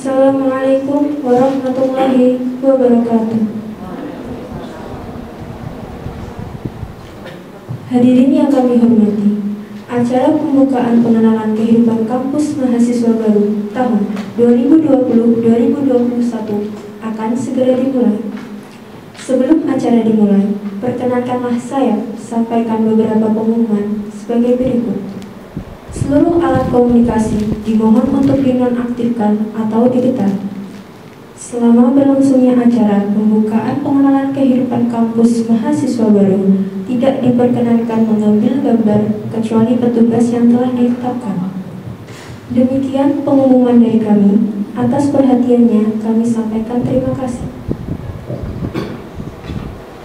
Assalamualaikum warahmatullahi wabarakatuh. Hadirin yang kami hormati, acara pembukaan pengenalan kehidupan kampus mahasiswa baru tahun 2020-2021 akan segera dimulai. Sebelum acara dimulai, perkenankanlah saya sampaikan beberapa pengumuman sebagai berikut. Seluruh alat komunikasi dimohon untuk dinonaktifkan atau digetar. Selama berlangsungnya acara pembukaan pengenalan kehidupan kampus mahasiswa baru, tidak diperkenankan mengambil gambar kecuali petugas yang telah ditetapkan. Demikian pengumuman dari kami. Atas perhatiannya kami sampaikan terima kasih.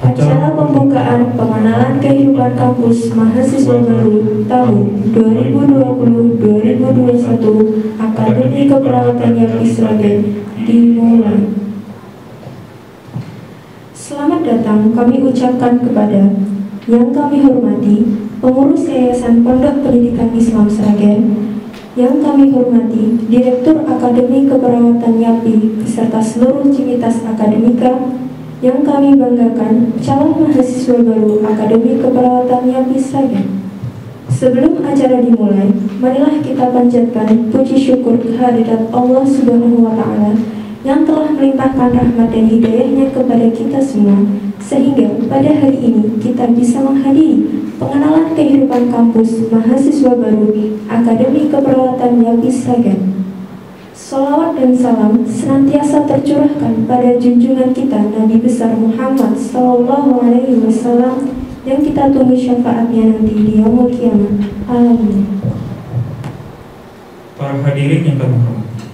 Acara pembukaan pengenalan kehidupan kampus mahasiswa baru tahun 2020-2021 Akademi Keperawatan Yapi Sragen dimulai. Selamat datang kami ucapkan kepada yang kami hormati pengurus Yayasan Pondok Pendidikan Islam Sragen, yang kami hormati Direktur Akademi Keperawatan Yapi beserta seluruh civitas akademika, yang kami banggakan calon mahasiswa baru Akademi Keperawatan Yapi Sragen. Sebelum acara dimulai, marilah kita panjatkan puji syukur kehadirat Allah Subhanahu wa Ta'ala yang telah melimpahkan rahmat dan hidayahnya kepada kita semua, sehingga pada hari ini kita bisa menghadiri pengenalan kehidupan kampus mahasiswa baru Akademi Keperawatan Yapi Sragen. Salawat dan salam senantiasa tercurahkan pada junjungan kita Nabi besar Muhammad SAW yang kita tunggu syafaatnya nanti di yaumul kiamat. Amin. Para hadirin yang kami hormati,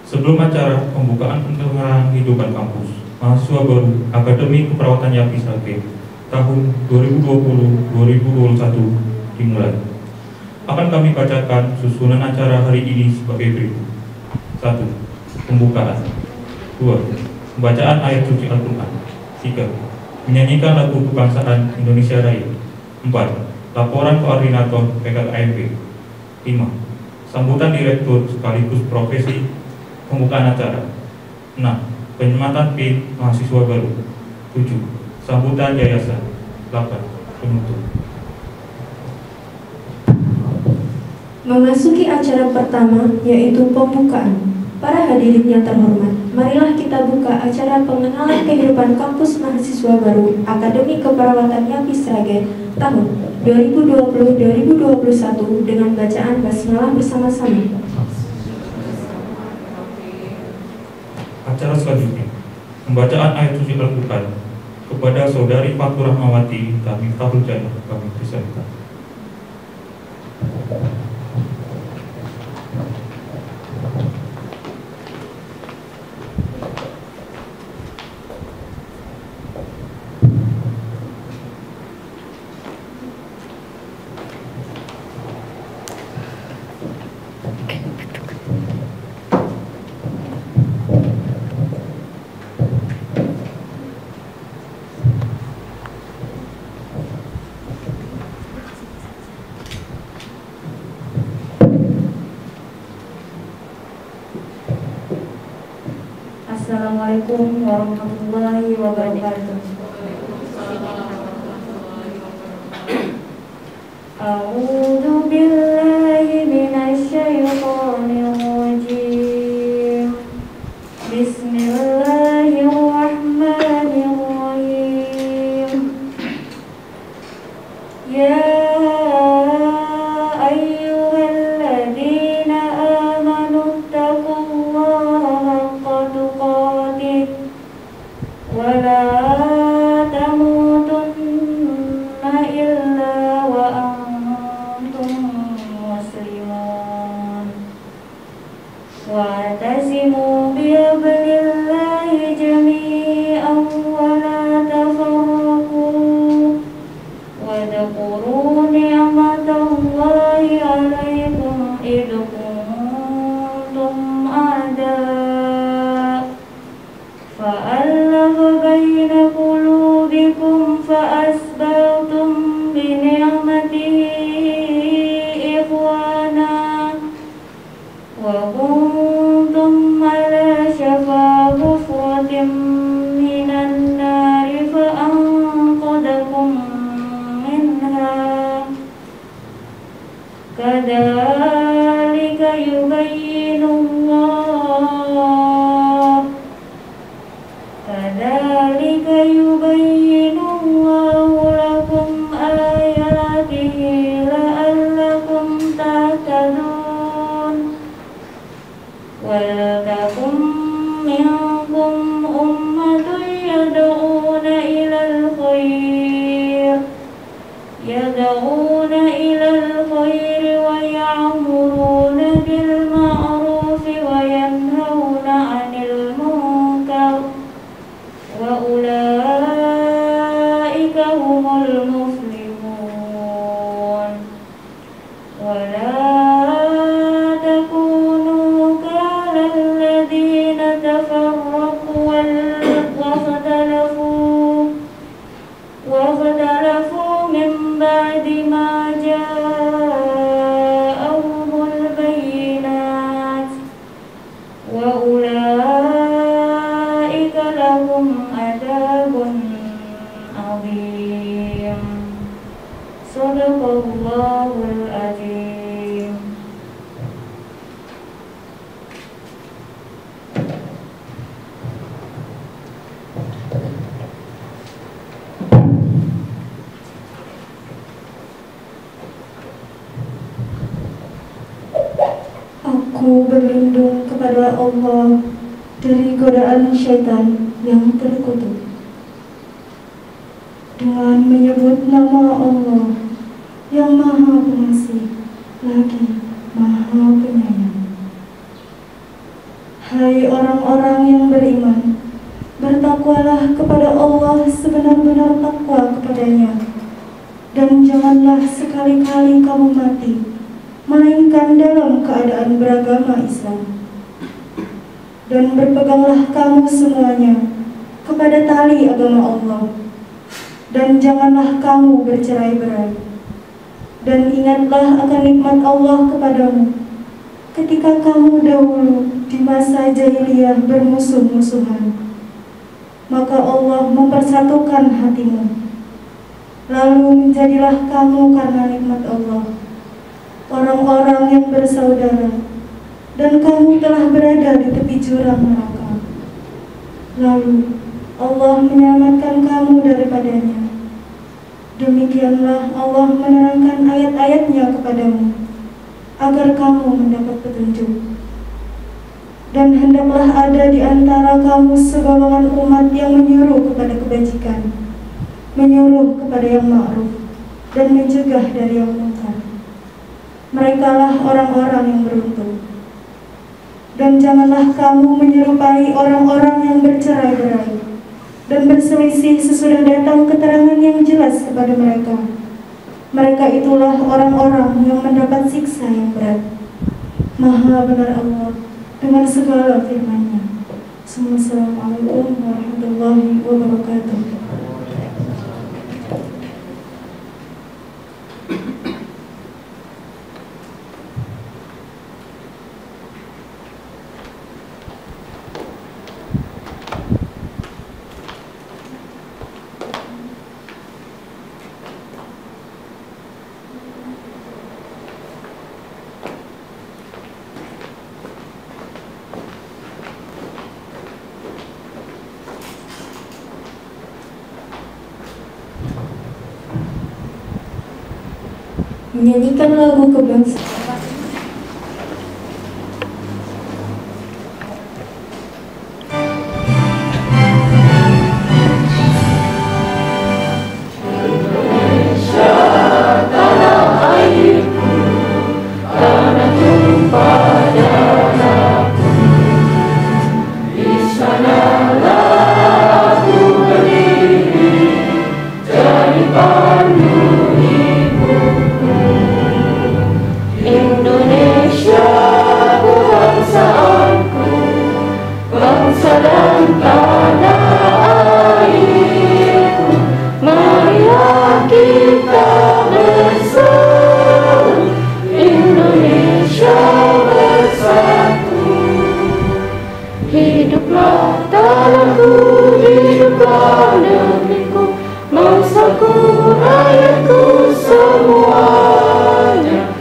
sebelum acara pembukaan pengenalan kehidupan kampus mahasiswa baru Akademi Keperawatan Yapi Sragen tahun 2020-2021 dimulai, akan kami bacakan susunan acara hari ini sebagai berikut. 1. Pembukaan. 2. Pembacaan ayat suci Al-Quran. 3. Menyanyikan lagu kebangsaan Indonesia Raya. 4. Laporan koordinator PKKMB. 5. Sambutan direktur sekaligus profesi pembukaan acara. 6. Penyematan PIN mahasiswa baru. 7. Sambutan yayasan. 8. Penutup. Memasuki acara pertama, yaitu pembukaan. Para hadirin yang terhormat, marilah kita buka acara pengenalan kehidupan kampus mahasiswa baru Akademi Keperawatan Yapi Sragen tahun 2020-2021 dengan bacaan basmalah bersama-sama. Acara selanjutnya, pembacaan ayat suci Al-Quran kepada Saudari Fatur Rahmawati dan Miftahul Jannah kami persilakan. Assalamualaikum warahmatullahi wabarakatuh. A'udzu billahi minasy syaithanir rajim. Bismillahirrahmanirrahim. Ya Kadzalika yubayyinullahu lakum ayatihi la'allakum tahtadun. Wal takum minkum ummatun yad'una ilal khair wa ya'muruna bil ma'ruf wa yanhauna 'anil munkar wa ulaika humul muflihun. Wa la takunu kalal ladzina tafarraqu wa ikhtalafu min ba'di ma ja'ahumul bayyinat wa ulaika lahum adabun adzim. Shadaqallahul adzim. Aku berlindung kepada Allah dari godaan syaitan yang terkutuk. Dengan menyebut nama Allah yang Maha Pengasih lagi Maha Penyayang. Hai orang-orang yang beriman, bertakwalah kepada Allah sebenar-benar takwa kepadanya, dan janganlah sekali-kali kamu mati melainkan dalam keadaan beragama Islam. Dan berpeganglah kamu semuanya kepada tali agama Allah, dan janganlah kamu bercerai-berai. Dan ingatlah akan nikmat Allah kepadamu ketika kamu dahulu di masa jahiliyah bermusuh-musuhan. Maka Allah mempersatukan hatimu, lalu menjadilah kamu karena nikmat Allah orang-orang yang bersaudara, dan kamu telah berada di tepi jurang neraka. Lalu Allah menyelamatkan kamu daripadanya. Demikianlah Allah menerangkan ayat-ayatnya kepadamu agar kamu mendapat petunjuk. Dan hendaklah ada di antara kamu segolongan umat yang menyuruh kepada kebajikan, menyuruh kepada yang ma'ruf, dan mencegah dari yang munkar. Merekalah orang-orang yang beruntung. Dan janganlah kamu menyerupai orang-orang yang bercerai-berai dan berselisih sesudah datang keterangan yang jelas kepada mereka. Mereka itulah orang-orang yang mendapat siksa yang berat. Maha benar Allah dengan segala firman-Nya. Assalamualaikum warahmatullahi wabarakatuh. Menyanyikan lagu kebangsaan. Bangsaku, rakyatku semuanya.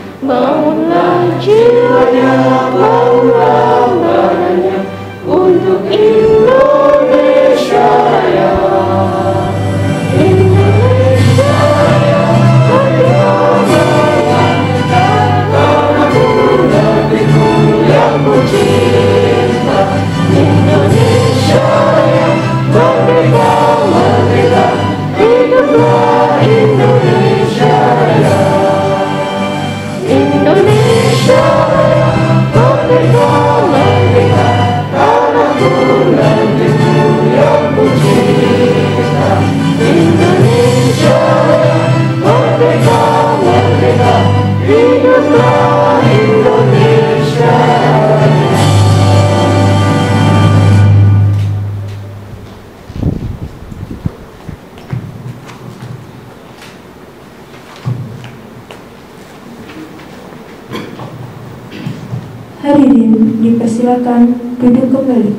Hadirin dipersilakan duduk kembali.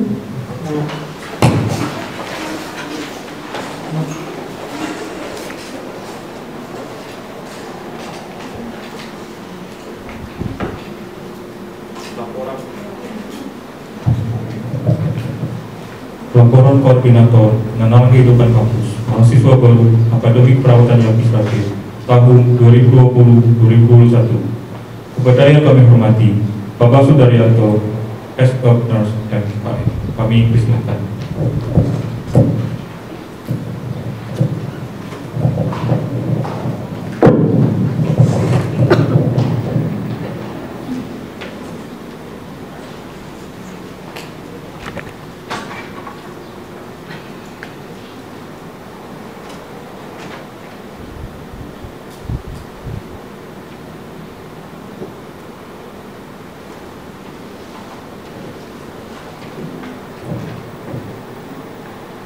Laporan Koordinator Pengenalan Kehidupan Kampus Mahasiswa Baru Akademik Perawatan Yapis Rakyat tahun 2020-2021. Kepada yang kami hormati Bapak Sudaryanto, S. Nurse MKM, kami persilakan.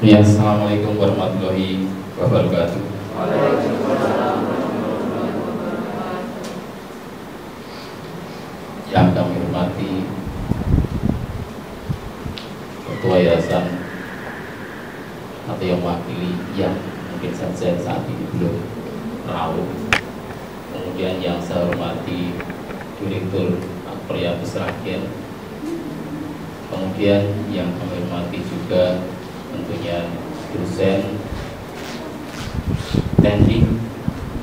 Ya, Assalamualaikum warahmatullahi wabarakatuh. Yang kami hormati Ketua Yayasan atau yang mewakili yang mungkin saja saat ini belum tahu. Kemudian yang saya hormati Direktur Akper Yapis Rakyat. Kemudian yang kami hormati juga tentunya dosen, teknik,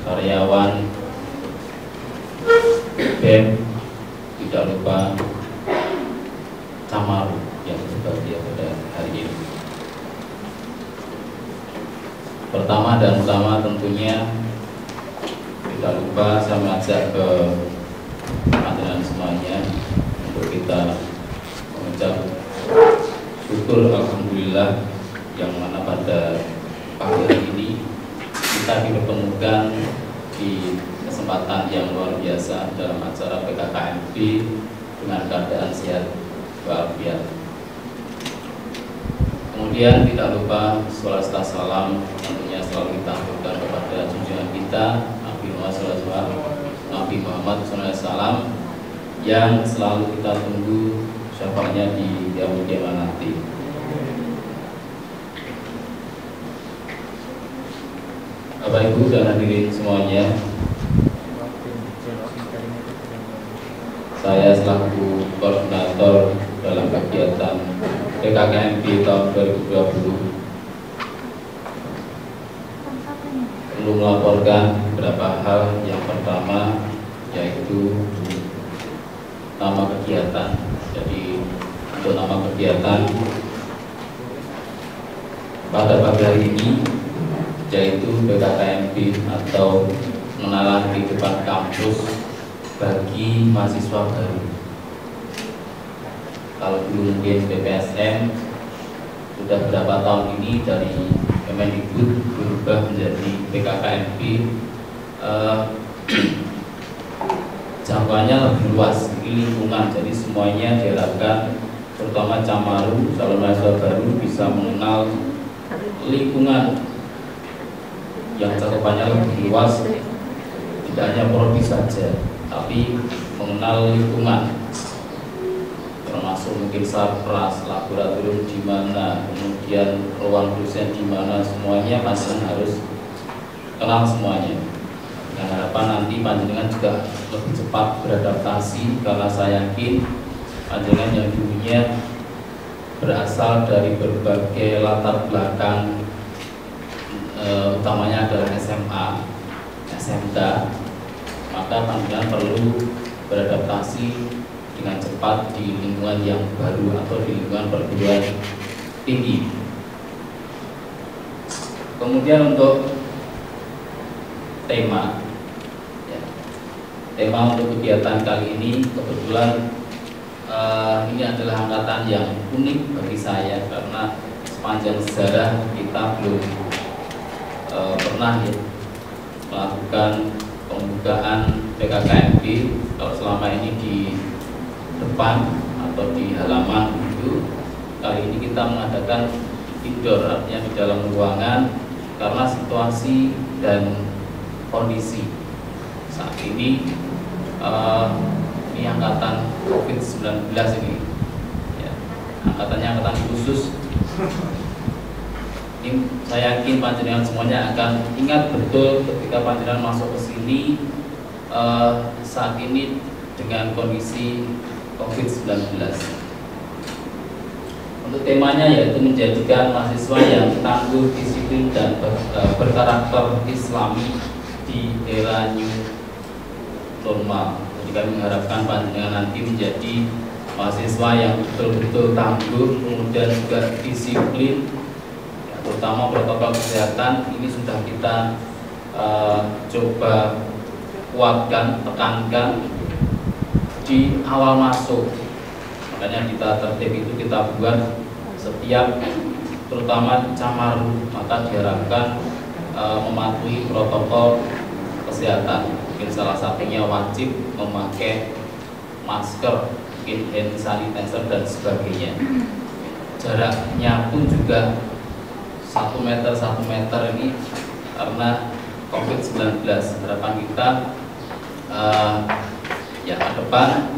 karyawan, BEM, tidak lupa Camaru yang berbahagia pada hari ini. Pertama dan utama tentunya tidak lupa saya mengajak ke panjenengan semuanya untuk kita mengucap syukur alhamdulillah yang mana pada pagi hari ini kita dipertemukan di kesempatan yang luar biasa dalam acara PKKMB dengan keadaan sehat walafiat. Kemudian tidak lupa sholawat salam tentunya selalu kita aturkan kepada junjungan kita Nabi Muhammad SAW yang selalu kita tunggu syafaatnya di yaumul qiyamah nanti. Bapak Ibu dan hadirin semuanya, saya selaku koordinator dalam kegiatan PKKMB tahun 2020 perlu melaporkan beberapa hal. Yang pertama yaitu nama kegiatan. Jadi untuk nama kegiatan pada pagi hari ini yaitu PKKMB atau Pengenalan Kehidupan Kampus bagi mahasiswa baru. Kalau dulu mungkin BPSM, sudah berapa tahun ini dari Kemendikbud berubah menjadi PKKMB, jangkauannya lebih luas, lingkungan. Jadi semuanya diharapkan, terutama Camaru, calon mahasiswa baru bisa mengenal lingkungan yang cakupannya lebih luas, tidak hanya prodi saja, tapi mengenal lingkungan, termasuk mungkin sarpras, laboratorium di mana, kemudian ruang dosen di mana, semuanya panjenengan harus kenal semuanya. Dengan harapan nanti panjenengan juga lebih cepat beradaptasi, karena saya yakin panjenengan yang dulunya berasal dari berbagai latar belakang, utamanya adalah SMA, SMK, maka panjenengan perlu beradaptasi dengan cepat di lingkungan yang baru atau di lingkungan perguruan tinggi. Kemudian untuk tema, tema untuk kegiatan kali ini kebetulan ini adalah angkatan yang unik bagi saya, karena sepanjang sejarah kita belum pernah melakukan pembukaan PKKMB. Kalau selama ini di depan atau di halaman itu, kali ini kita mengadakan indoor, artinya di dalam ruangan, karena situasi dan kondisi saat ini ini angkatan COVID-19 ini ya, angkatannya angkatan khusus. Ini saya yakin panjenengan semuanya akan ingat betul ketika panjenengan masuk ke sini saat ini dengan kondisi COVID-19. Untuk temanya yaitu menjadikan mahasiswa yang tangguh, disiplin dan berkarakter Islami di era new normal. Jadi kami mengharapkan panjenengan nanti menjadi mahasiswa yang betul-betul tangguh, kemudian juga disiplin, ya, terutama protokol kesehatan ini sudah kita coba kuatkan, tekankan di awal masuk. Makanya kita tertib itu kita buat setiap, terutama camaru, maka diharapkan mematuhi protokol kesehatan. Mungkin salah satunya wajib memakai masker, mungkin hand sanitizer dan sebagainya. Jaraknya pun juga 1 meter ini karena COVID-19. Harapan kita ya ke depan,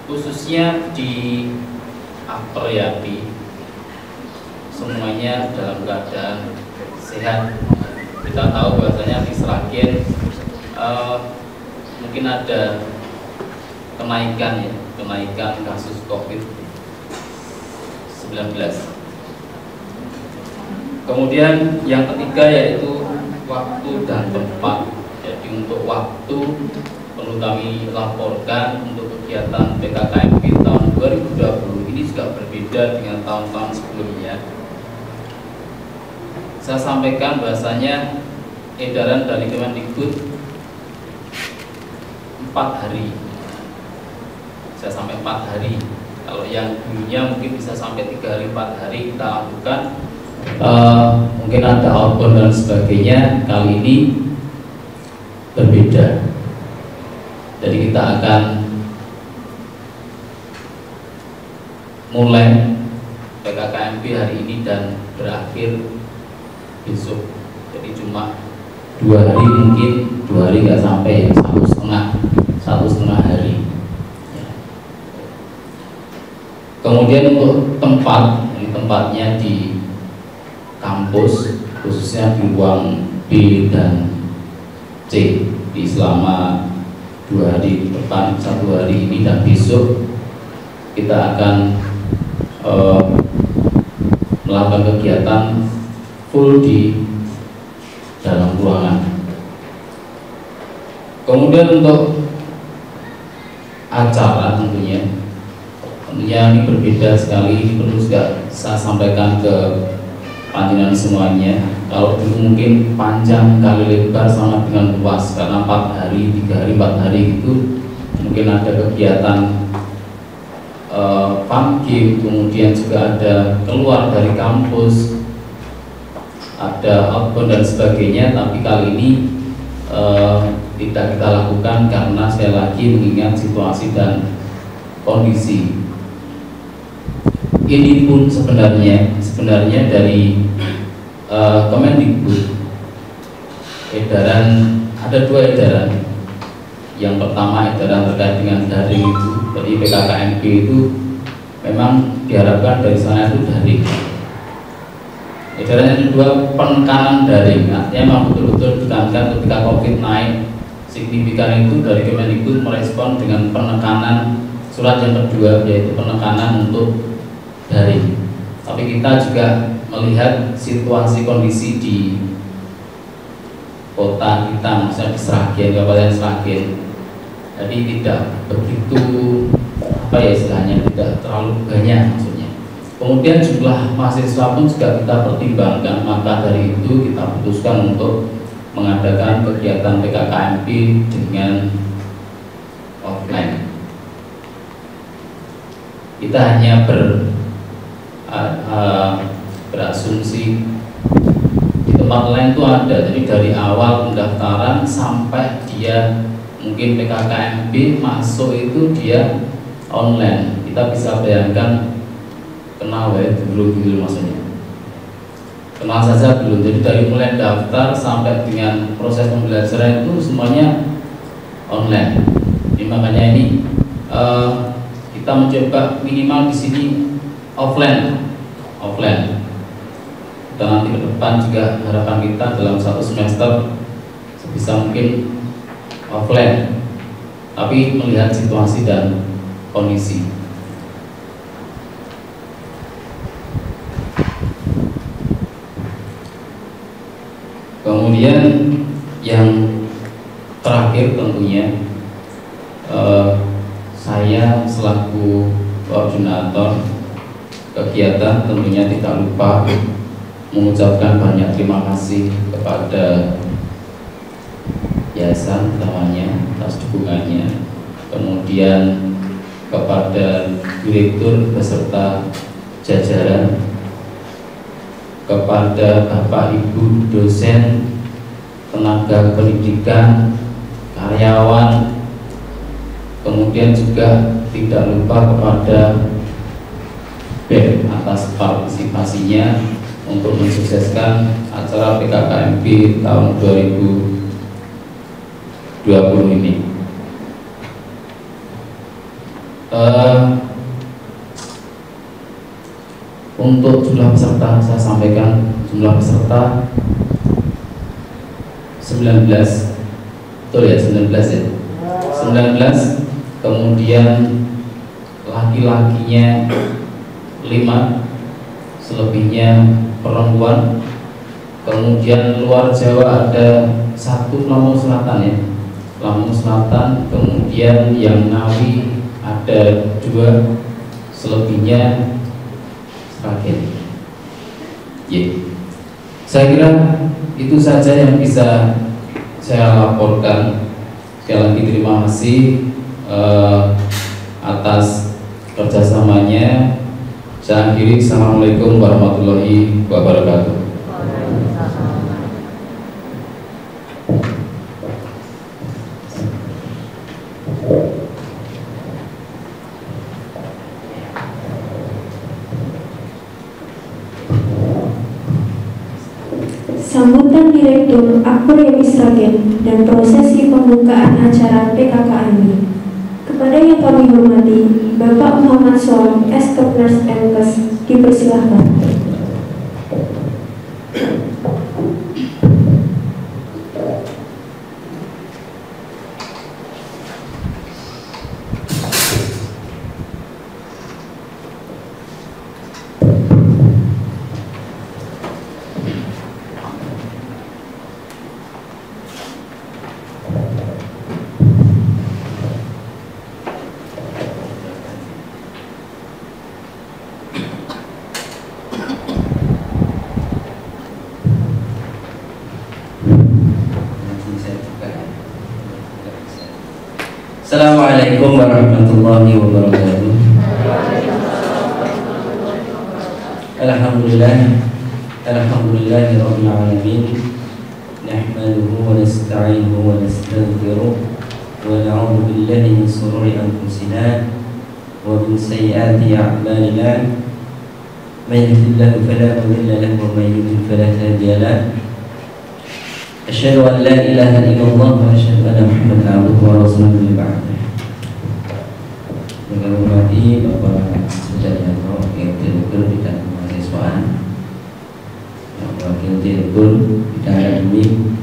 khususnya di Apriyadi, semuanya dalam keadaan sehat. Kita tahu bahwasanya di Sragen mungkin ada kenaikan kasus COVID-19. Kemudian yang ketiga yaitu waktu dan tempat. Jadi untuk waktu perlu kami laporkan untuk kegiatan PKKMB tahun 2020 ini juga berbeda dengan tahun-tahun sebelumnya. Saya sampaikan bahasanya edaran dari Kemendikbud 4 hari. Saya sampai 4 hari. Kalau yang dulunya mungkin bisa sampai 3 hari, 4 hari kita lakukan. Mungkin ada outbound dan sebagainya. Kali ini berbeda. Jadi kita akan mulai PKKMB hari ini dan berakhir besok. Jadi cuma 2 hari, mungkin 2 hari nggak sampai, satu setengah hari. Ya. Kemudian untuk tempat, ini tempatnya di kampus, khususnya di ruang B dan C, di selama 2 hari di depan, 1 hari ini dan besok kita akan melakukan kegiatan full di dalam ruangan. Kemudian untuk acara tentunya ini berbeda sekali. Ini perlu juga saya sampaikan ke panjenengan semuanya. Kalau dulu mungkin panjang kali lebar sama dengan luas, karena 4 hari, 3 hari, 4 hari itu mungkin ada kegiatan fun game, kemudian juga ada keluar dari kampus, ada outbound dan sebagainya. Tapi kali ini tidak kita lakukan karena sekali lagi mengingat situasi dan kondisi. Ini pun sebenarnya dari Kemendikbud edaran, ada 2 edaran. Yang pertama edaran terkait dengan daring itu, jadi PKKMB itu memang diharapkan dari sana itu daring. Edaran yang kedua penekanan daring, artinya memang betul-betul ditekankan ketika COVID naik signifikan itu dari Kemendikbud merespon dengan penekanan. Surat yang kedua yaitu penekanan untuk daring. Tapi kita juga melihat situasi kondisi di kota kita, misalnya di Sragen, Kabupaten Sragen. Jadi tidak begitu istilahnya, tidak terlalu banyak maksudnya. Kemudian jumlah mahasiswa pun juga kita pertimbangkan, maka dari itu kita putuskan untuk mengadakan kegiatan PKKMB dengan offline. Kita hanya berasumsi di tempat lain itu ada, jadi dari awal pendaftaran sampai dia mungkin PKKMB masuk itu dia online. Kita bisa bayangkan, kenal ya dulu gitu maksudnya. Kenal saja belum. Jadi dari mulai daftar sampai dengan proses pembelajaran itu semuanya online. Jadi makanya ini kita mencoba minimal di sini offline. Kita nanti ke depan juga harapan kita dalam satu semester sebisa mungkin offline, tapi melihat situasi dan kondisi. Kemudian yang terakhir tentunya saya selaku koordinator kegiatan tentunya tidak lupa mengucapkan banyak terima kasih kepada yayasan namanya atas dukungannya, kemudian kepada direktur beserta jajaran, kepada Bapak Ibu dosen, tenaga pendidikan, karyawan, kemudian juga tidak lupa kepada BEM atas partisipasinya untuk mensukseskan acara PKKMB tahun 2020 ini. Untuk jumlah peserta saya sampaikan, jumlah peserta 19, betul ya, 19 ya, 19, kemudian laki-lakinya 5, selebihnya perempuan. Kemudian luar Jawa ada 1 Lampung Selatan ya, Lampung Selatan. Kemudian yang Ngawi ada 2, selebihnya Sragen. Saya kira itu saja yang bisa saya laporkan. Sekali lagi terima kasih atas kerjasamanya. Saya akhiri, assalamualaikum warahmatullahi wabarakatuh. Sambutan Direktur Akademi Sragen dan prosesi pembukaan acara PKKMB. Kepada yang kami hormati, Bapak Muhammad Soam, S.Kepners MKes, dipersilahkan. Assalamualaikum warahmatullahi wabarakatuh. Alhamdulillahi rabbil alamin. Nahmaduhu wa nasta'inuhu wa nastaghfiruh wa na'udzu billahi min shururi anfusina wa min sayyiati a'malina. May yahdihillahu fala mudilla lahu wa may yudlil fala hadiya lahu. Asyhadu an la ilaha illallah wa asyhadu anna Muhammadan abduhu wa rasuluhu ba'da. Dengan hormati Bapak Sudaryanto, Direktur Bidang Kemahasiswaan, Wakil Direktur Bidang Akademik,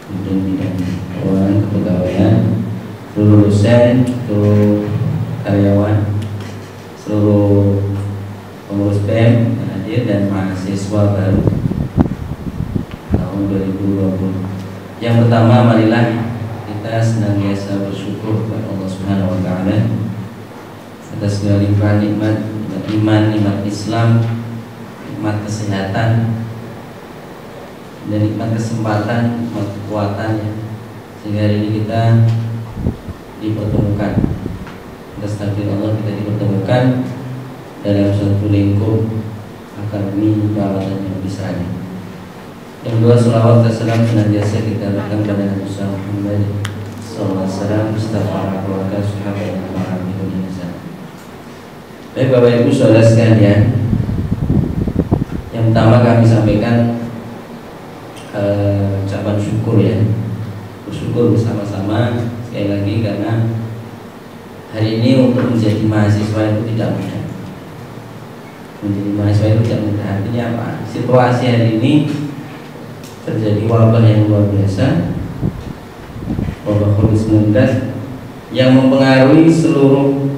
kemudian Bidang Keuangan Kepegawaian, seluruh dosen, seluruh karyawan, seluruh pengurus BEM yang hadir, dan mahasiswa baru tahun 2020. Yang pertama, marilah kita senantiasa bersyukur kepada Allah Subhanahu wa taala atas segala limpahan nikmat, nikmat iman, nikmat Islam, nikmat kesehatan, dan nikmat kesempatan, nikmat kekuatan, sehingga hari ini kita dipertemukan. Atas takdir Allah kita dipertemukan dalam suatu lingkup akademi perawatan yang besar. Yang kedua, salawat dan salam senantiasa kita berikan kepada Nabi Muhammad Assalamualaikum warahmatullahi wabarakatuh. Baik Bapak Ibu Saudara sekalian, yang pertama kami sampaikan ucapan syukur ya, bersyukur bersama-sama sekali lagi karena hari ini untuk menjadi mahasiswa itu tidak mudah. Menjadi mahasiswa itu tidak mudah. Artinya apa? Situasi hari ini terjadi wabah yang luar biasa, wabah COVID-19 yang mempengaruhi seluruh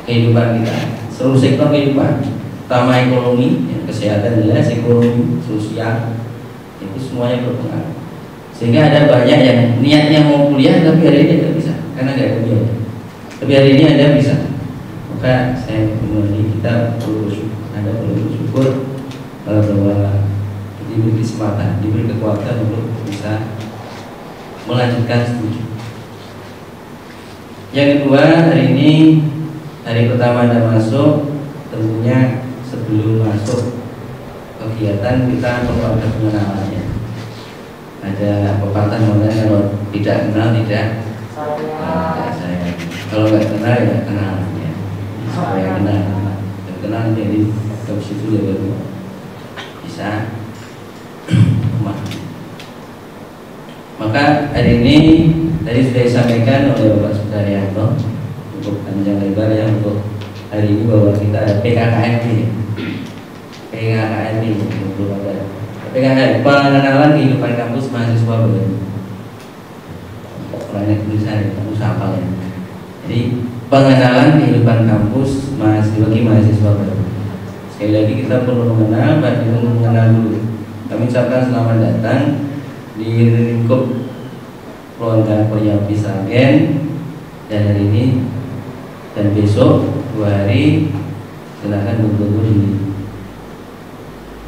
kehidupan kita, seluruh sektor kehidupan, terutama ekonomi, kesehatan jelas, ekonomi, sosial, itu semuanya berpengaruh. Sehingga ada banyak yang niatnya mau kuliah tapi hari ini tidak bisa karena nggak ada biaya. Tapi hari ini Anda bisa. Maka saya mengulangi, kita perlu bersyukur. Anda perlu bersyukur bahwa diberi kesempatan, diberi kekuatan untuk bisa melanjutkan studi. Yang kedua, hari ini hari pertama Anda masuk, tentunya sebelum masuk kegiatan kita perlu ada pengenalannya. Ada pepatah mengatakan kalau tidak kenal tidak saya. Kalau nggak kenal ya kenal ya. Supaya kenal jadi ke situ ya baru bisa memahami. Maka hari ini tadi sudah disampaikan oleh Bapak Sudaryanto cukup panjang lebar ya untuk hari ini bahwa kita ada PKKMB belum ada PKKMB, pengenalan kehidupan kampus mahasiswa baru. Banyak tulisan kampus hafal ya. Jadi pengenalan kehidupan kampus bagi mahasiswa baru. Sekali lagi kita perlu mengenal dulu. Kami ucapkan selamat datang di lingkup keluarga Koyapi Sragen, dan hari ini dan besok 2 hari silakan betul-betul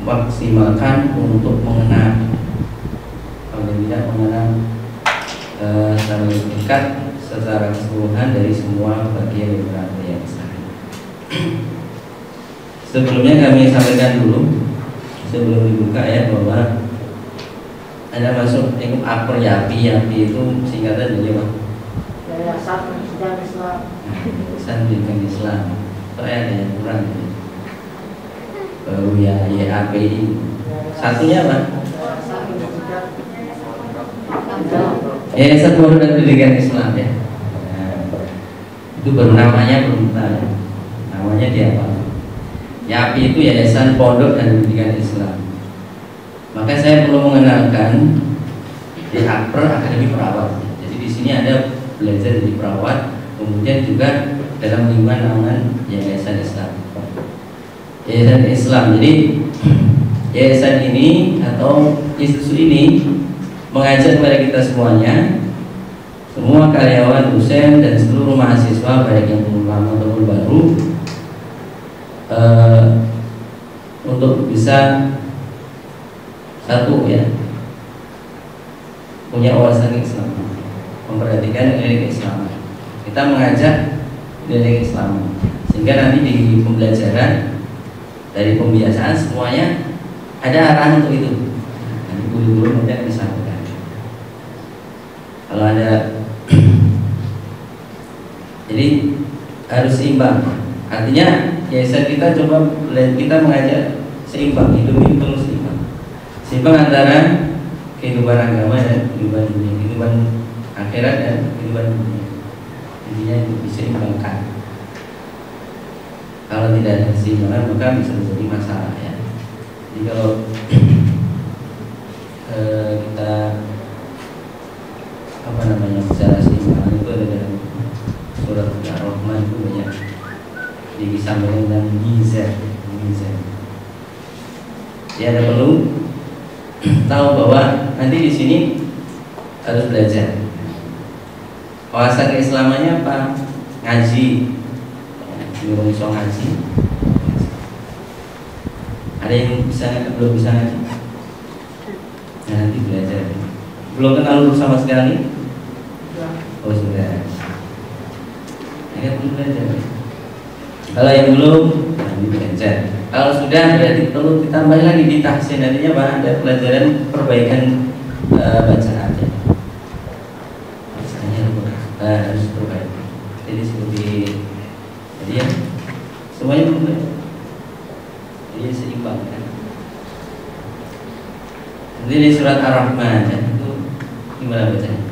dimaksimalkan untuk mengenal, kalau tidak mengenal secara dekat secara keseluruhan dari semua bagian beberapa yang besar. Sebelumnya kami sampaikan dulu sebelum dibuka ya bahwa Anda masuk lingkup Akper Yapi itu singkatan dari apa? Yayasan Pendidikan Islam. Yayasan Pendidikan Islam. Soalnya ada yang kurang. Baru ya YAPI. Satunya apa? Yayasan Pondok dan Pendidikan Islam ya. Nah, itu baru namanya belum tahu. Namanya dia apa? YAPI itu Yayasan Pondok dan Pendidikan Islam. Maka saya perlu mengenalkan di Akper Akademi Perawat. Jadi di sini ada belajar jadi perawat, kemudian juga dalam lingkungan naungan Yayasan Islam. Yayasan Islam. Jadi yayasan ini atau institusi ini mengajak kepada kita semuanya, semua karyawan, dosen dan seluruh mahasiswa baik yang lama ataupun baru untuk bisa satu ya, punya wawasan Islam, memperhatikan nilai keislaman. Kita mengajak nilai keislaman sehingga nanti di pembelajaran dari pembiasaan semuanya ada arahan untuk itu. Nanti guru-guru nanti akan disampaikan. Kalau ada jadi harus seimbang. Artinya yayasan kita coba kita mengajak seimbang, hidup ini perlu seimbang. Seimbang antara kehidupan agama dan kehidupan dunia, kehidupan akhirat dan kehidupan dunia. Intinya itu diseimbangkan. Kalau tidak ada keseimbangan maka bisa menjadi masalah ya. Jadi kalau kita bicara keseimbangan itu ada dalam surat Ar-Rahman itu banyak disampaikan dengan mizan. Ya, ada perlu tahu bahwa nanti di sini harus belajar. Wawasan keislamannya apa? Ngaji. Nyuruh iso ngaji. Ada yang bisa belum bisa ngaji? Nah, nanti belajar. Belum kenal dulu sama sekali? Oh sudah. Ini belum belajar. Kalau yang belum, nanti belajar. Kalau sudah berarti perlu ditambah lagi di tahsin, nantinya Pak, ada pelajaran perbaikan bacaannya. Jadi seperti tadi ya, semuanya benar. Jadi seimbang kan. Jadi di surat Ar-Rahman ya, itu gimana bacanya?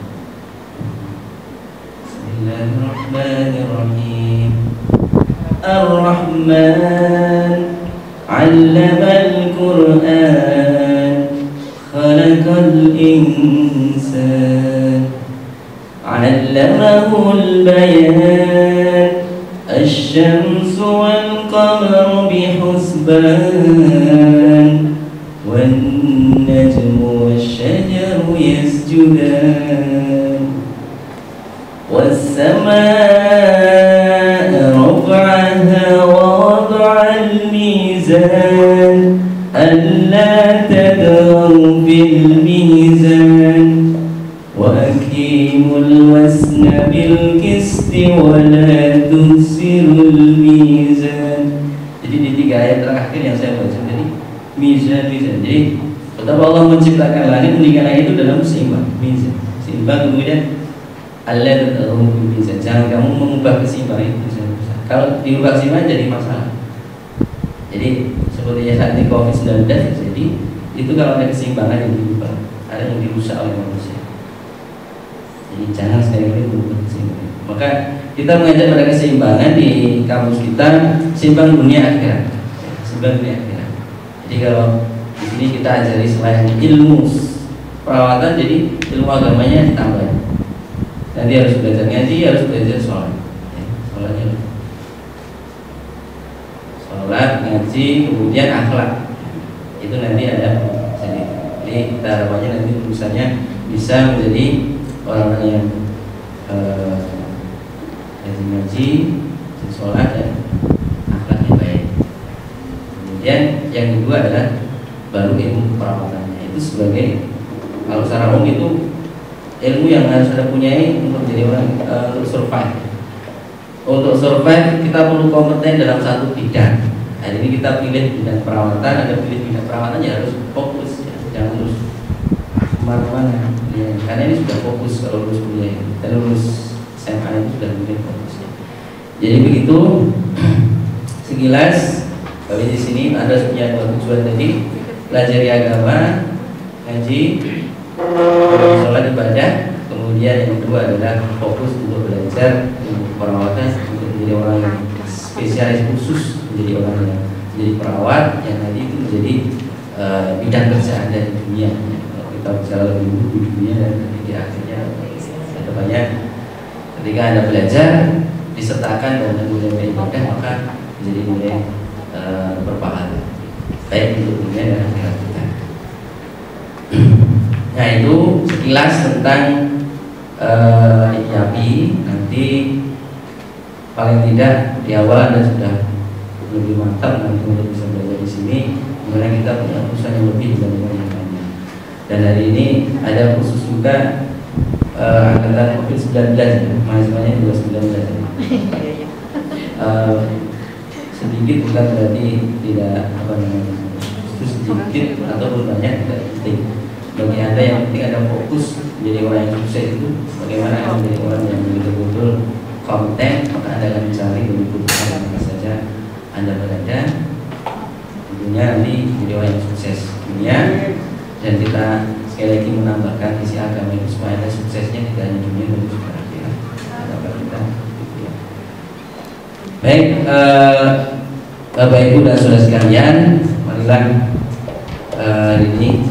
Bismillahirrahmanirrahim. Ar-Rahman 'allamal Qur'an khalaqal insan 'allamahul bayan asy-syamsu wal qamaru bihusban wan najmu wasy-syajaru yasjudan was-samaa'a rafa'aha wa wada'al mizan alla tadghaw fil mizan wa aqimul wasna bil qisti wa la tuksirul mizan. Jadi di 3 ayat terakhir yang saya baca tadi mizan. Jadi betapa Allah menciptakan langit menjadikan langit itu dalam seimbang, mizan. Seimbang, kemudian Allah tadghaw fil mizan. Jangan kamu mengubah keseimbangan itu. Kalau diubah keseimbangan jadi masalah. Jadi seperti saat ini COVID-19 jadi itu kalau ada keseimbangan yang diubah, ada yang dirusak oleh manusia. Jadi jangan sekali-kali berubah keseimbangan. Maka kita mengajak pada keseimbangan di kampus kita, seimbang dunia akhirat. Seimbang dunia akhirat. Jadi kalau di sini kita ajari selain ilmu perawatan, jadi ilmu agamanya ditambah. Nanti harus belajar ngaji, harus belajar sholat. Ya, sholatnya, sholat, ngaji, kemudian akhlak. Itu nanti ada sendiri. Jadi kita harapannya nanti lulusannya bisa menjadi orang-orang yang ngaji, sholat dan akhlaknya baik. Kemudian yang kedua adalah baru ilmu perawatannya. Itu sebagai, kalau secara umum itu ilmu yang harus Anda punyai untuk jadi orang, untuk survive. Untuk survive kita perlu kompeten dalam satu bidang. Nah, ini kita pilih bidang perawatan, Anda pilih bidang perawatan ya harus fokus, ya. Jangan terus kemana-mana. Ya, karena ini sudah fokus kalau lulus kuliah dan lulus SMA itu sudah mungkin fokusnya. Jadi begitu sekilas. Kalau di sini Anda punya 2 tujuan tadi, pelajari agama, ngaji, sholat ibadah. Kemudian yang kedua adalah fokus untuk belajar ilmu perawatan untuk menjadi orang yang spesialis khusus, menjadi orang yang menjadi perawat yang nanti itu menjadi bidang kerja Anda di dunia. Kalau kita bicara lebih dulu di dunia dan nanti di akhirnya kedepannya ketika Anda belajar disertakan dan kemudian beribadah, maka menjadi nilai berpahala baik untuk dunia dan akhirat kita. Nah itu sekilas tentang IAPI. Nanti paling tidak di awal Anda sudah lebih mantap nanti untuk bisa belajar di sini. Kemudian kita punya urusan yang lebih dibandingkan yang lainnya. Dan hari ini ada khusus juga angkatan COVID-19, mahasiswanya juga 19. Sedikit bukan berarti tidak itu sedikit ataupun banyak tidak penting. Bagi Anda yang penting Anda fokus menjadi orang yang sukses itu bagaimana Anda menjadi orang yang betul-betul konten, maka Anda akan mencari kebutuhan apa saja Anda berada. Tentunya nanti menjadi orang yang sukses dunia, dan kita sekali lagi menambahkan isi agama itu supaya Anda suksesnya tidak hanya dunia dan juga akhirat. Harapan kita. Baik, Bapak Ibu dan saudara sekalian, marilah hari ini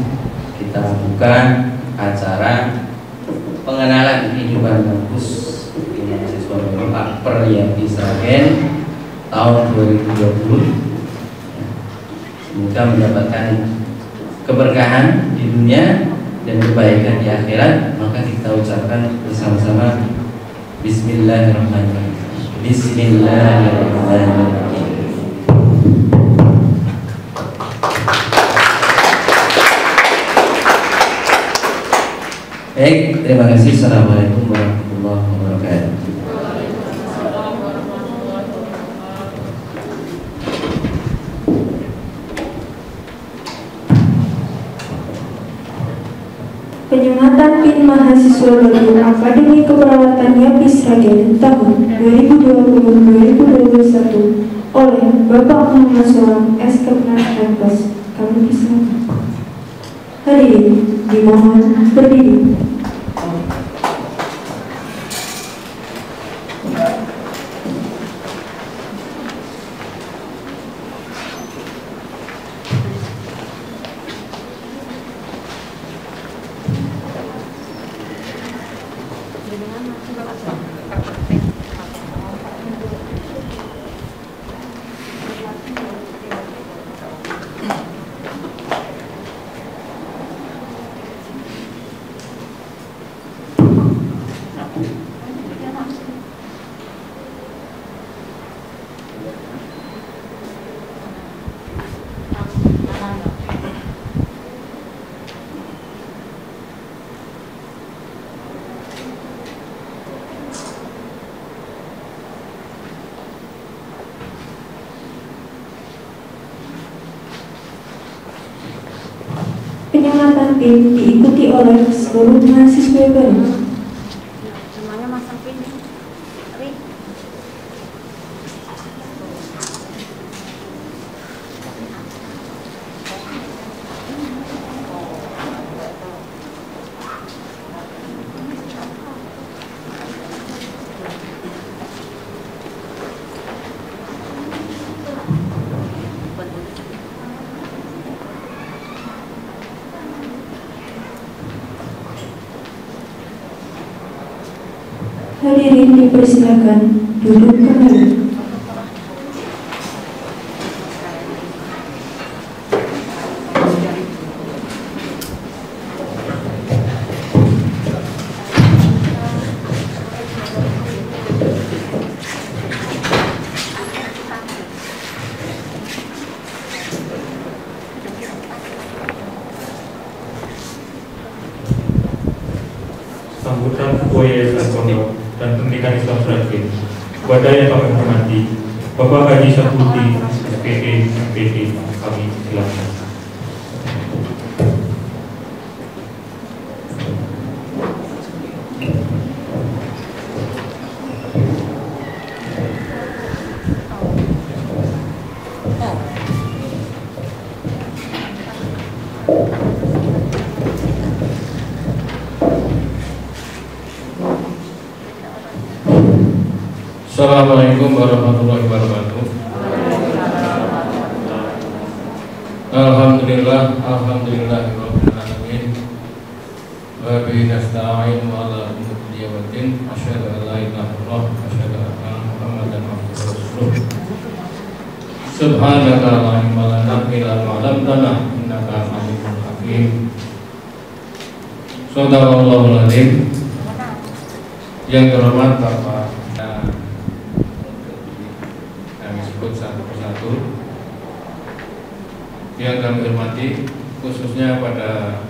kita buka acara pengenalan kehidupan kampus mahasiswa baru Akper IAPI Sragen tahun 2020. Semoga mendapatkan keberkahan di dunia dan kebaikan di akhirat. Maka kita ucapkan bersama-sama Bismillahirrahmanirrahim. Bismillahirrahmanirrahim. Baik, terima kasih. Assalamualaikum warahmatullahi wabarakatuh. Penyematan pintu mahasiswa baru Akademi Keperawatan YAPI Sragen tahun 2020-2021 oleh Bapak Muhammad Solam Eskepnas Campus. Kami persilakan. Hadirin dimohon berdiri. Penyematan PIN diikuti oleh seluruh mahasiswa baru. Semuanya masang pin. Hadirin dipersilakan duduk kembali. Sambutan Ketua Yayasan Pondok dan Pendidikan Islam Sragen, kepada yang kami hormati Bapak Haji Saputi, SPE, MPD, kami silakan. Assalamualaikum warahmatullahi wabarakatuh. Alhamdulillah, alhamdulillahirabbil alamin. Wa bihi nasta'in wa ala umuri waddin. Asyhadu an la ilaha illallah wa asyhadu anna Muhammadan abduhu wa rasuluh. Subhanaka la ilma lana illa ma 'allamtana innaka alimul hakim. Shadaqallahul azim. Yang terhormat Bapak satu persatu yang kami hormati, khususnya pada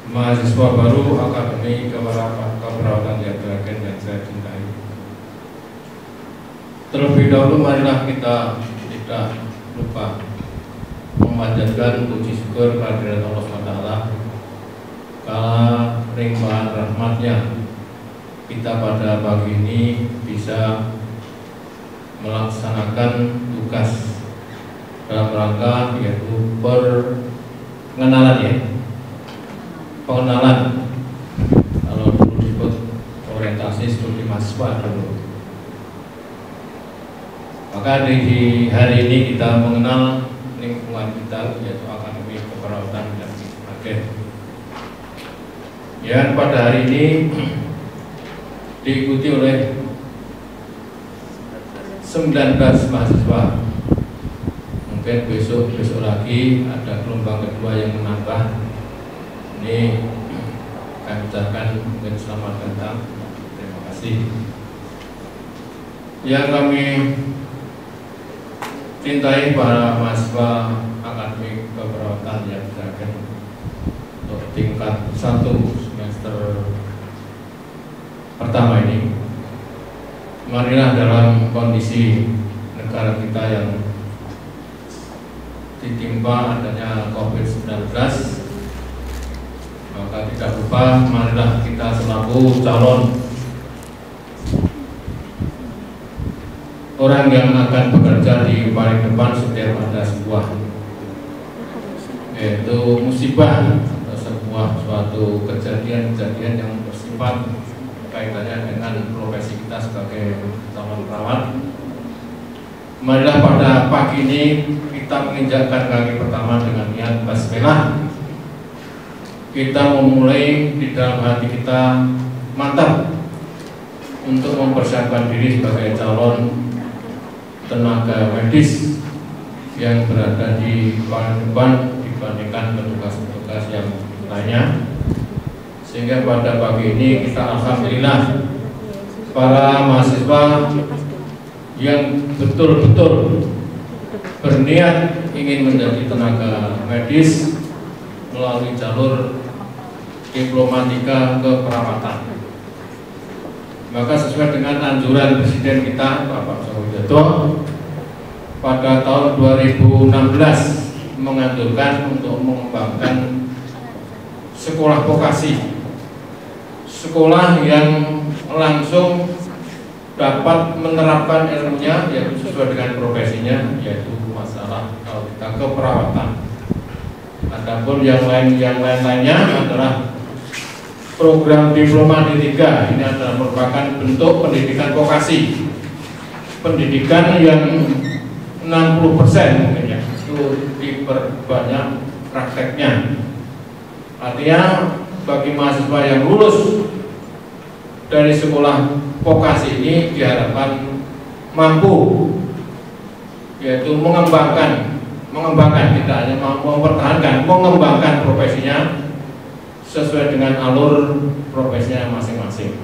mahasiswa baru Akademi Keperawatan YAPI Sragen yang saya cintai. Terlebih dahulu marilah kita tidak lupa memanjatkan puji syukur kehadirat Allah SWT kala limpahan rahmatnya kita pada pagi ini bisa melaksanakan tugas dalam rangka yaitu pengenalan kalau dulu disebut orientasi studi mahasiswa dulu. Maka di hari ini kita mengenal lingkungan kita yaitu Akademi Keperawatan YAPI Sragen. Ya, pada hari ini diikuti oleh 19 mahasiswa. Mungkin besok lagi ada gelombang kedua yang menambah. Ini kami ucapkan mungkin selamat datang. Terima kasih. Yang kami cintai para mahasiswa Akademi Keperawatan YAPI Sragen untuk tingkat 1 semester pertama ini, marilah dalam kondisi negara kita yang ditimpa adanya COVID-19 Maka tidak lupa marilah kita selaku calon orang yang akan bekerja di paling depan setiap ada sebuah yaitu musibah atau sebuah suatu kejadian-kejadian yang bersifat kaitannya dengan profesi kita sebagai calon perawat. Marilah pada pagi ini kita menginjakkan kaki pertama dengan niat basmalah. Kita memulai di dalam hati kita mantap untuk mempersiapkan diri sebagai calon tenaga medis yang berada di paling depan dibandingkan petugas-petugas yang lainnya. Sehingga pada pagi ini kita alhamdulillah para mahasiswa yang betul-betul berniat ingin menjadi tenaga medis melalui jalur diplomatika keperawatan. Maka sesuai dengan anjuran Presiden kita Bapak Joko Widodo pada tahun 2016 menganjurkan untuk mengembangkan sekolah vokasi, sekolah yang langsung dapat menerapkan ilmunya yaitu sesuai dengan profesinya, yaitu masalah kalau kita keperawatan. Adapun yang lainnya adalah program diploma D3. Ini adalah merupakan bentuk pendidikan vokasi, pendidikan yang 60% mungkin ya, itu diperbanyak prakteknya. Artinya bagi mahasiswa yang lulus dari sekolah vokasi ini diharapkan mampu yaitu mengembangkan tidak hanya mempertahankan, mengembangkan profesinya sesuai dengan alur profesinya masing-masing.